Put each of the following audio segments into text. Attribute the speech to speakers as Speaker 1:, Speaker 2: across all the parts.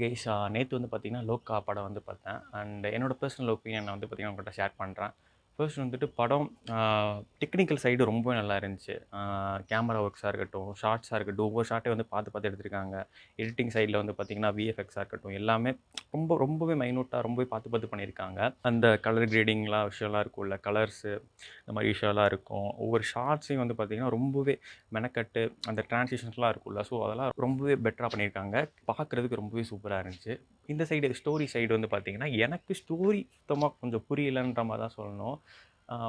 Speaker 1: Guys நேற்று வந்து பார்த்தீங்கன்னா லோக்கா படம் வந்து பார்த்தேன். அண்ட் என்னோட பர்சனல் ஒப்பீனியன் வந்து பார்த்தீங்கன்னா உங்கள்கிட்ட ஷேர் பண்ணுறேன். ஃபர்ஸ்ட் வந்துட்டு படம் டெக்னிக்கல் சைடு ரொம்ப நல்லா இருந்துச்சு. கேமரா ஒர்க்ஸாக இருக்கட்டும், ஷார்ட்ஸாக இருக்கட்டும், ஒவ்வொரு ஷாட்டையும் வந்து பார்த்து பார்த்து எடுத்திருக்காங்க. எடிட்டிங் சைடில் வந்து பார்த்தீங்கன்னா விஎஃப்எக்ஸாக இருக்கட்டும், எல்லாமே ரொம்பவே மைனூட்டாக ரொம்பவே பார்த்து பார்த்து பண்ணியிருக்காங்க. அந்த கலர் கிரேடிங்லாம் விஷயம்லாம் இருக்கும்ல, கலர்ஸு இந்த மாதிரி விஷயம்லாம் இருக்கும். ஒவ்வொரு ஷார்ட்ஸையும் வந்து பார்த்தீங்கன்னா ரொம்பவே மெனக்கட்டு அந்த டிரான்சிஷன்ஸ்லாம் இருக்கும்ல, ஸோ அதெல்லாம் ரொம்பவே பெட்டராக பண்ணியிருக்காங்க. பார்க்குறதுக்கு ரொம்பவே சூப்பராக இருந்துச்சு. இந்த சைடு ஸ்டோரி சைடு வந்து பார்த்தீங்கன்னா, எனக்கு ஸ்டோரி சுத்தமாக கொஞ்சம் புரியலன்ற மாதிரி தான் சொல்லணும்.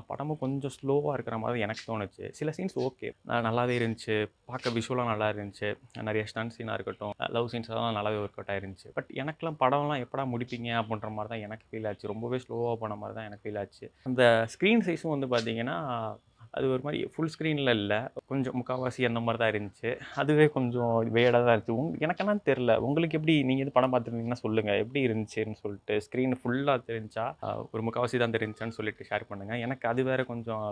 Speaker 1: படமும் கொஞ்சம் ஸ்லோவாக இருக்கிற மாதிரி எனக்கு தோணுச்சு. சில சீன்ஸ் ஓகே, நல்லாவே இருந்துச்சு. பார்க்க விஷுவலாக நல்லா இருந்துச்சு. நிறைய ஸ்டண்ட் சீனாக இருக்கட்டும், லவ் சீன்ஸ் அதெல்லாம் நல்லாவே ஒர்க் அவுட் ஆயிருந்துச்சு. பட் எனக்கெல்லாம் படம்லாம் எப்படா முடிப்பீங்க அப்படின்ற மாதிரி தான் எனக்கு ஃபீல் ஆச்சு. ரொம்பவே ஸ்லோவாக போன மாதிரி தான் எனக்கு ஃபீல் ஆச்சு. அந்த ஸ்க்ரீன் சைஸும் வந்து பார்த்தீங்கன்னா, அது ஒரு மாதிரி ஃபுல் ஸ்க்ரீனில் இல்லை, கொஞ்சம் முக்கால்வாசி அந்த மாதிரி தான் இருந்துச்சு. அதுவே கொஞ்சம் வேடாக தான் இருந்துச்சு. எனக்கு என்னன்னு தெரில, உங்களுக்கு எப்படி? நீங்கள் எது படம் பார்த்துருந்தீங்கன்னா சொல்லுங்கள், எப்படி இருந்துச்சுன்னு சொல்லிட்டு. ஸ்க்ரீன் ஃபுல்லாக தெரிஞ்சா, ஒரு முக்கால்வாசி தான் தெரிஞ்சான்னு சொல்லிட்டு ஷேர் பண்ணுங்கள். எனக்கு அது வேறு கொஞ்சம்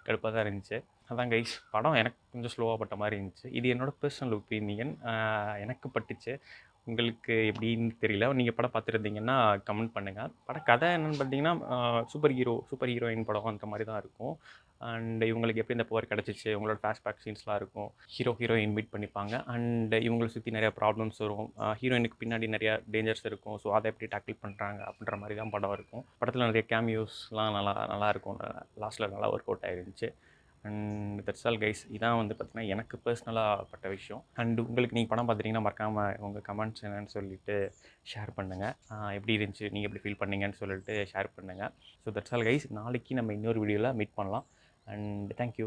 Speaker 1: கடுப்பாக தான் இருந்துச்சு. அதான் கைஸ், படம் எனக்கு கொஞ்சம் ஸ்லோவாக பட்ட மாதிரி இருந்துச்சு. இது என்னோட பர்சனல் ஒப்பீனியன், எனக்கு பட்டுச்சு. உங்களுக்கு எப்படின்னு தெரியல. நீங்கள் படம் பார்த்துருந்தீங்கன்னா கமெண்ட் பண்ணுங்கள். படம் கதை என்னென்னு பார்த்தீங்கன்னா, சூப்பர் ஹீரோயின் படம் அந்த மாதிரி தான் இருக்கும். அண்ட் இவங்களுக்கு எப்படி இந்த பவர் கிடச்சிச்சு, இவங்களோட ஃப்ளாஷ்பேக் சீன்ஸ்லாம் இருக்கும். ஹீரோயின் மீட் பண்ணிப்பாங்க. அண்ட் இவங்களை சுற்றி நிறையா ப்ராப்ளம்ஸ் வரும். ஹீரோயினுக்கு பின்னாடி நிறையா டேஞ்சர்ஸ் இருக்கும். ஸோ அதை எப்படி டேக்கிள் பண்ணுறாங்க அப்படின்ற மாதிரி தான் படம் இருக்கும். படத்தில் நிறைய கேமியோஸ்லாம் நல்லா இருக்கும். லாஸ்ட்டில் நல்லா ஒர்க் அவுட் ஆகிருந்துச்சு. And that's all guys. இதான் வந்து பார்த்தீங்கன்னா எனக்கு பர்சனலாக பட்ட விஷயம். அண்ட் உங்களுக்கு நீங்கள் படம் பார்த்துட்டிங்கன்னா மறக்காமல் உங்கள் கமெண்ட்ஸ் என்னன்னு சொல்லிட்டு ஷேர் பண்ணுங்கள். எப்படி இருந்துச்சு, நீங்கள் எப்படி ஃபீல் பண்ணீங்கன்னு சொல்லிட்டு ஷேர் பண்ணுங்கள். So that's all guys. நாளைக்கு நம்ம இன்னொரு வீடியோவில் மீட் பண்ணலாம். And thank you.